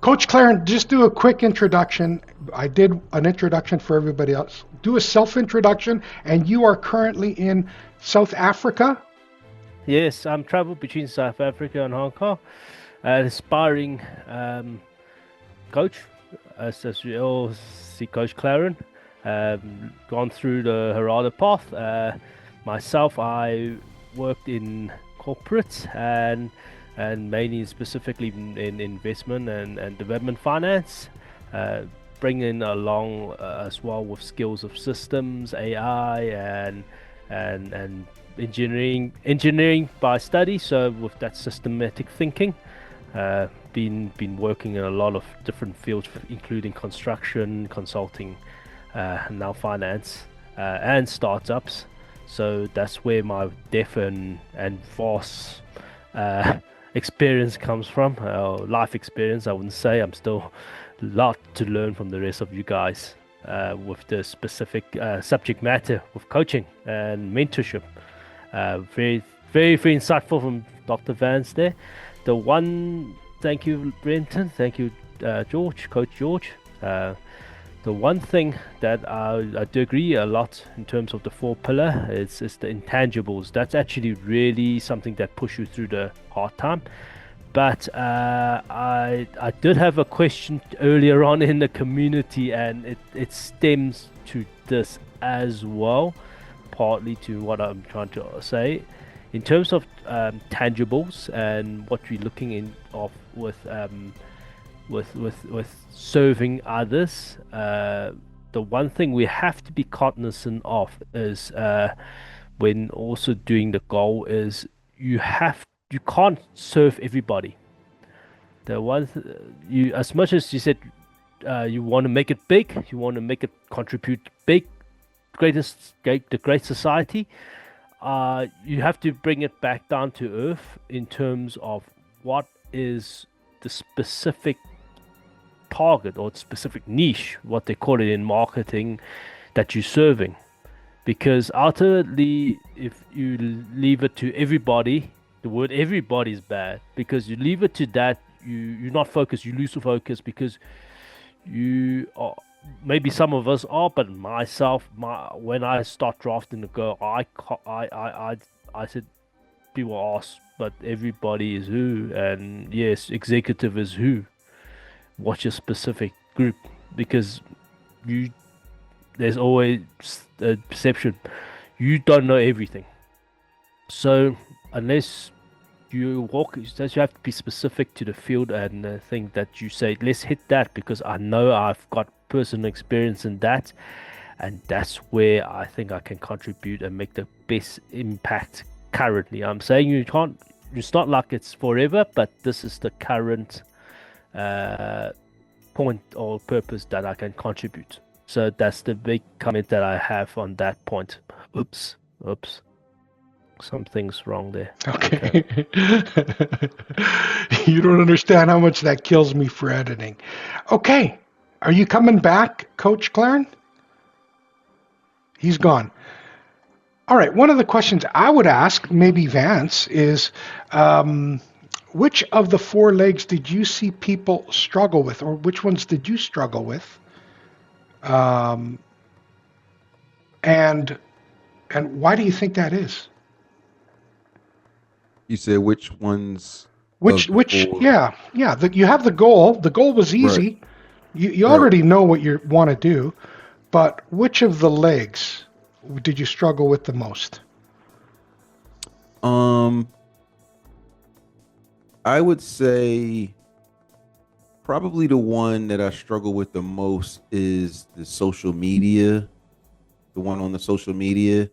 Coach Claren, just do a quick introduction. I did an introduction for everybody else. Do a self-introduction, and you are currently in South Africa. Yes, I'm traveled between South Africa and Hong Kong. An aspiring coach, as we all see, Coach Claren. Gone through the Harada path. Myself, I worked in corporate and mainly specifically in investment and development finance. Bringing along as well with skills of systems, AI, and engineering by study. So with that systematic thinking, been working in a lot of different fields, including construction, consulting, and now finance, and startups. So that's where my depth and vast experience comes from. Life experience, I wouldn't say. I'm still a lot to learn from the rest of you guys with the specific subject matter of coaching and mentorship. Very, very, very insightful from Dr. Vance there. Thank you, Brenton. Thank you, Coach George. The one thing that I do agree a lot in terms of the 4 pillar is the intangibles. That's actually really something that push you through the hard time. But I did have a question earlier on in the community, and it stems to this as well, partly to what I'm trying to say. In terms of tangibles and what we're looking in of with serving others, the one thing we have to be cognizant of is when also doing the goal is you can't serve everybody. You, as much as you said you want to make it big, you want to make it contribute big, the great society. You have to bring it back down to earth in terms of what is the specific target or specific niche, what they call it in marketing, that you're serving. Because ultimately, if you leave it to everybody, the word everybody is bad, because you leave it to that, you're not focused, you lose the focus, because you are, maybe some of us are, but myself, when I start drafting the girl, I said, people ask, but everybody is who, and yes, executive is who. What's your specific group? Because there's always a perception you don't know everything. So unless you have to be specific to the field and think that you say, let's hit that because I know I've got personal experience in that, and that's where I think I can contribute and make the best impact currently. I'm saying you can't, it's not like it's forever, but this is the current point or purpose that I can contribute. So that's the big comment that I have on that point. Oops. Something's wrong there. Okay. You don't understand how much that kills me for editing. Okay. Are you coming back, Coach Claren? He's gone. All right. One of the questions I would ask, maybe Vance, is which of the 4 legs did you see people struggle with, or which ones did you struggle with? And why do you think that is? You said which ones? Which? Yeah. You have the goal. The goal was easy. Right. You already know what you want to do, but which of the legs did you struggle with the most? I would say probably the one that I struggle with the most is the social media, the one on the social media.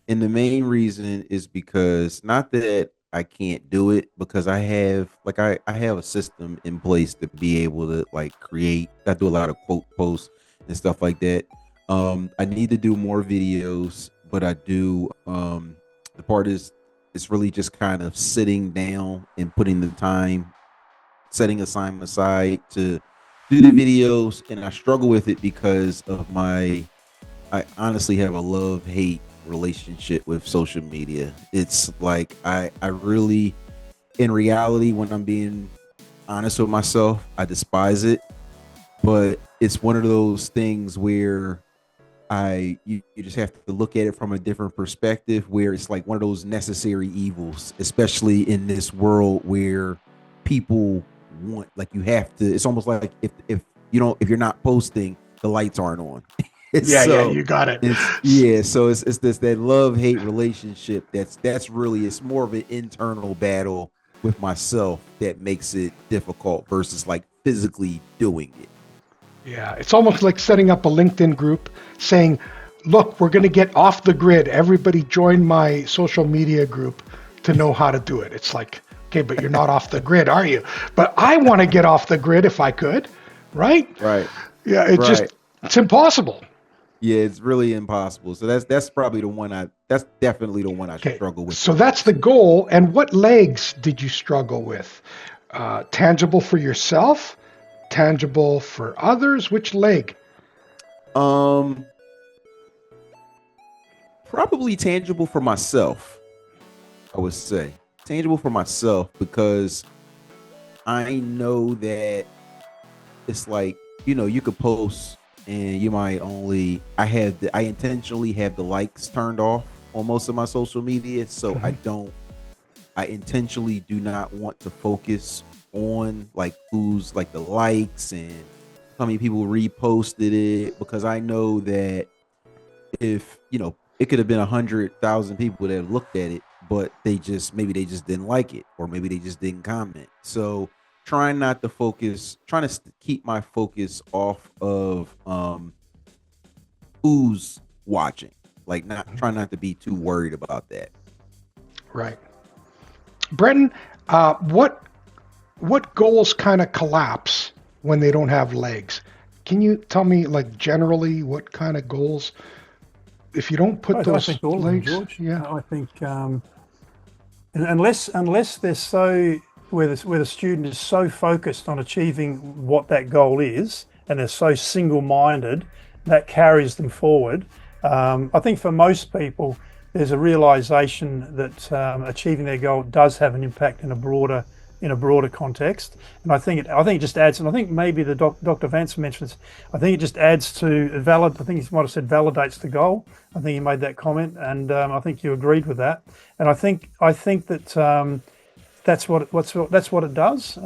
And the main reason is because not that I can't do it, because I have a system in place to be able to create. I do a lot of quote posts and stuff like that. I need to do more videos, but I do. The part is it's really just kind of sitting down and putting the time, setting assignment aside to do the videos. And I struggle with it because of I honestly have a love-hate relationship with social media. It's like I really, in reality, when I'm being honest with myself, I despise it. But it's one of those things where you just have to look at it from a different perspective, where it's like one of those necessary evils, especially in this world where people want, like, you have to, it's almost like if you don't, if you're not posting, the lights aren't on. Yeah, you got it. So it's this, that love-hate relationship that's really, it's more of an internal battle with myself that makes it difficult versus like physically doing it. Yeah, it's almost like setting up a LinkedIn group saying, look, we're going to get off the grid. Everybody join my social media group to know how to do it. It's like, okay, but you're not off the grid, are you? But I want to get off the grid if I could, right? Right. Yeah, it's impossible. Yeah, it's really impossible. So that's probably the one that's definitely the one I struggle with. So that's the goal. And what legs did you struggle with? Tangible for yourself? Tangible for others? Which leg? Probably tangible for myself, I would say. Tangible for myself, because I know that it's like, you could post and you might only, I intentionally have the likes turned off on most of my social media. So I intentionally do not want to focus on like who's like the likes and how many people reposted it, because I know that if it could have been 100,000 people that looked at it, but maybe they just didn't like it, or maybe they just didn't comment. So trying to keep my focus off of who's watching, like trying not to be too worried about that. Right. Brenton, what goals kind of collapse when they don't have legs? Can you tell me, like, generally what kind of goals, if you don't put those legs? George. Yeah, I think unless they're so where the student is so focused on achieving what that goal is, and they're so single-minded, that carries them forward. I think for most people, there's a realization that achieving their goal does have an impact in a broader context, and I think it just adds, and I think maybe the Dr. Vance mentioned this. I think it just adds to I think he might have said validates the goal. I think he made that comment, and I think you agreed with that. And I think that that's what it does.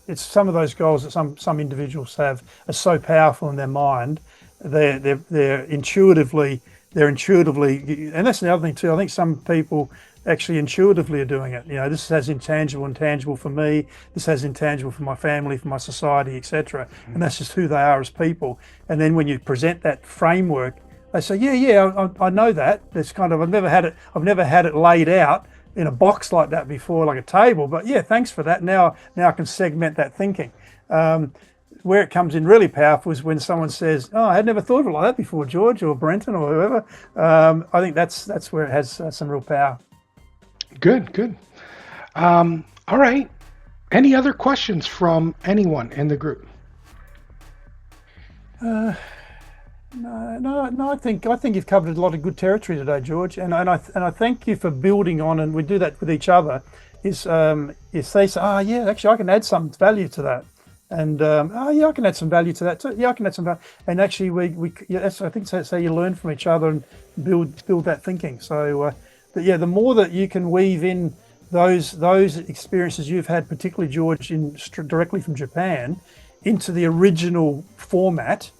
It's some of those goals that some individuals have are so powerful in their mind. They're intuitively, and that's the other thing too. I think some people actually intuitively are doing it. This has intangible and tangible for me. This has intangible for my family, for my society, etc. And that's just who they are as people. And then when you present that framework, they say, I know that. It's kind of, I've never had it laid out in a box like that before, like a table. But yeah, thanks for that. Now I can segment that thinking. Where it comes in really powerful is when someone says, "Oh, I had never thought of it like that before, George or Brenton or whoever." I think that's where it has some real power. Good. All right. Any other questions from anyone in the group? No. I think you've covered a lot of good territory today, George, and I thank you for building on, and we do that with each other. Is they say, actually, I can add some value to that. And I can add some value to that too. Yeah, I can add some value. And actually, I think that's how you learn from each other and build that thinking. So, the more that you can weave in those experiences you've had, particularly George, directly from Japan, into the original format,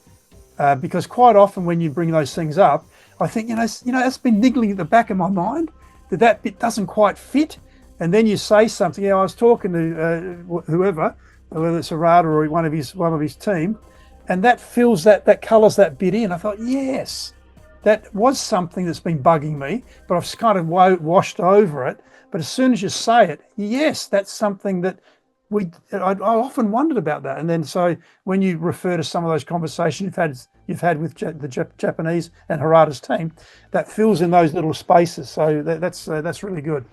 because quite often when you bring those things up, I think that's been niggling at the back of my mind that bit doesn't quite fit. And then you say something. I was talking to whoever. Whether it's Arada or one of his team, and that fills that colours that bit in. I thought, yes, that was something that's been bugging me, but I've kind of washed over it. But as soon as you say it, yes, that's something that I often wondered about that. And then so when you refer to some of those conversations you've had with the Japanese and Harada's team, that fills in those little spaces. So that's really good.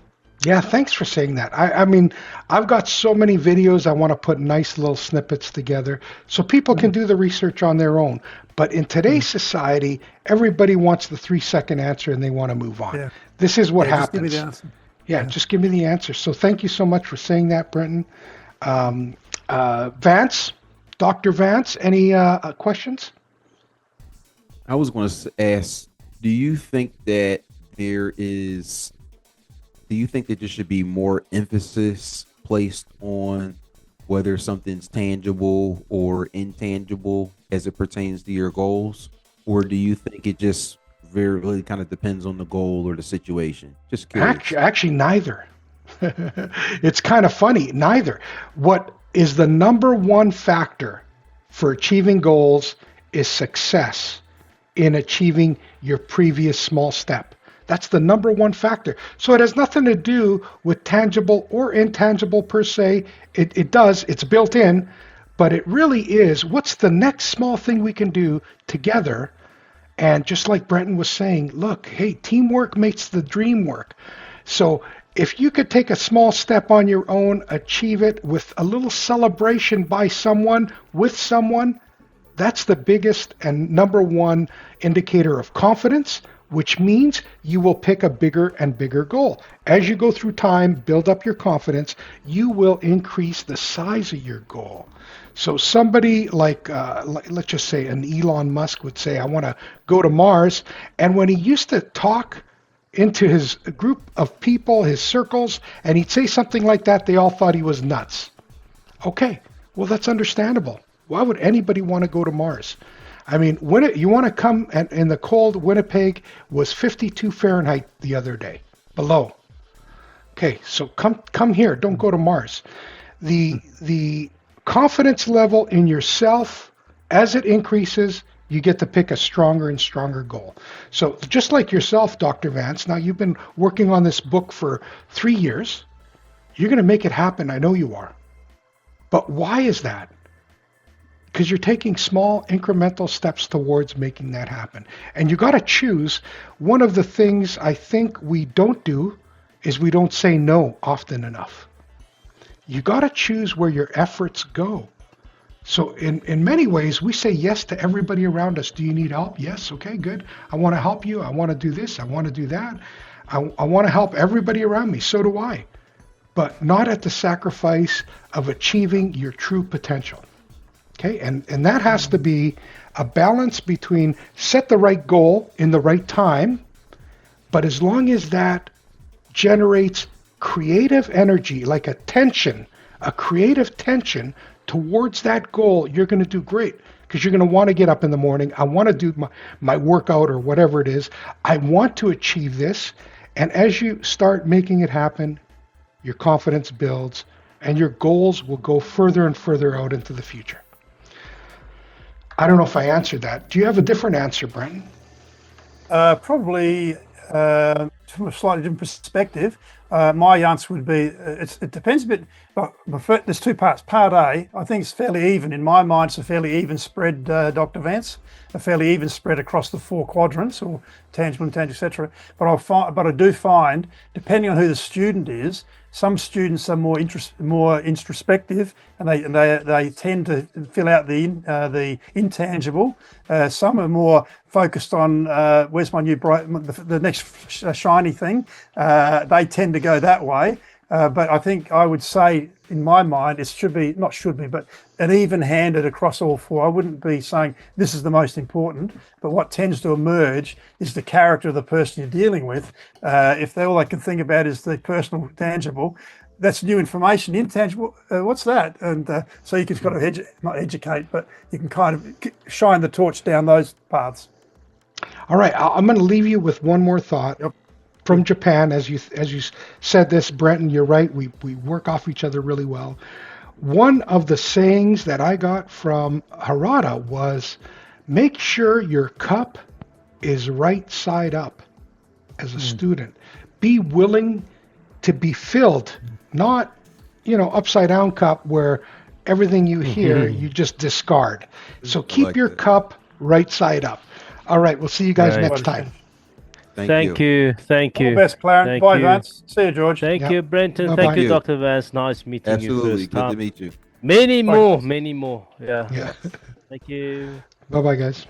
Yeah, thanks for saying that. I mean, I've got so many videos. I want to put nice little snippets together so people can do the research on their own. But in today's society, everybody wants the 3-second answer and they want to move on. Yeah. This is what happens. Yeah, just give me the answer. So thank you so much for saying that, Brenton. Vance, Dr. Vance, any questions? I was going to ask, do you think that there should be more emphasis placed on whether something's tangible or intangible as it pertains to your goals? Or do you think it just really kind of depends on the goal or the situation? Just curious. Actually, neither. It's kind of funny. Neither. What is the number one factor for achieving goals is success in achieving your previous small step. That's the number one factor. So it has nothing to do with tangible or intangible per se. It does. It's built in. But it really is, what's the next small thing we can do together? And just like Brenton was saying, look, hey, teamwork makes the dream work. So if you could take a small step on your own, achieve it with a little celebration by someone, with someone, that's the biggest and number one indicator of confidence, which means you will pick a bigger and bigger goal. As you go through time, build up your confidence, you will increase the size of your goal. So somebody like let's just say an Elon Musk would say, I want to go to Mars. And when he used to talk into his group of people, his circles, and he'd say something like that, they all thought he was nuts. Okay, well, that's understandable. Why would anybody want to go to Mars? I mean, you want to come, and in the cold, Winnipeg was 52 Fahrenheit the other day, below. Okay, so come here. Don't go to Mars. The confidence level in yourself, as it increases, you get to pick a stronger and stronger goal. So just like yourself, Dr. Vance, now you've been working on this book for 3 years. You're going to make it happen. I know you are. But why is that? Because you're taking small incremental steps towards making that happen. And you got to choose. One of the things I think we don't do is we don't say no often enough. You got to choose where your efforts go. So in many ways, we say yes to everybody around us. Do you need help? Yes. Okay, good. I want to help you. I want to do this. I want to do that. I want to help everybody around me. So do I. But not at the sacrifice of achieving your true potential. Okay, and that has to be a balance between set the right goal in the right time, but as long as that generates creative energy, like a creative tension towards that goal, you're going to do great because you're going to want to get up in the morning. I want to do my workout or whatever it is. I want to achieve this. And as you start making it happen, your confidence builds and your goals will go further and further out into the future. I don't know if I answered that. Do you have a different answer, Brenton? Probably from a slightly different perspective. My answer would be, it depends a bit. There's two parts. Part A, I think it's fairly even. In my mind, it's a fairly even spread, Dr. Vance, a fairly even spread across the four quadrants, or tangible, intangible, etc. But I do find, depending on who the student is, some students are more introspective, and they tend to fill out the intangible. Some are more focused on where's my new the next shiny thing. They tend to go that way. But I think I would say, in my mind, it should be but an even-handed across all four. I wouldn't be saying this is the most important, but what tends to emerge is the character of the person you're dealing with. If all they can think about is the personal tangible, that's new information. Intangible, what's that? And so you can kind of not educate, but you can kind of shine the torch down those paths. All right, I'm going to leave you with one more thought. Yep. From Japan, as you said this, Brenton, you're right. We work off each other really well. One of the sayings that I got from Harada was, make sure your cup is right side up as a student. Be willing to be filled, not, upside down cup where everything you hear, you just discard. So keep your cup right side up. All right, we'll see you guys next time. Thank you. All the best, Claren. Bye, Vance. See you, George. Thank you, Brenton. Bye-bye. Thank you, Dr. Vance. Nice meeting you. Absolutely. Good to meet you. Many more. Yeah. Yeah. Thank you. Bye-bye, guys.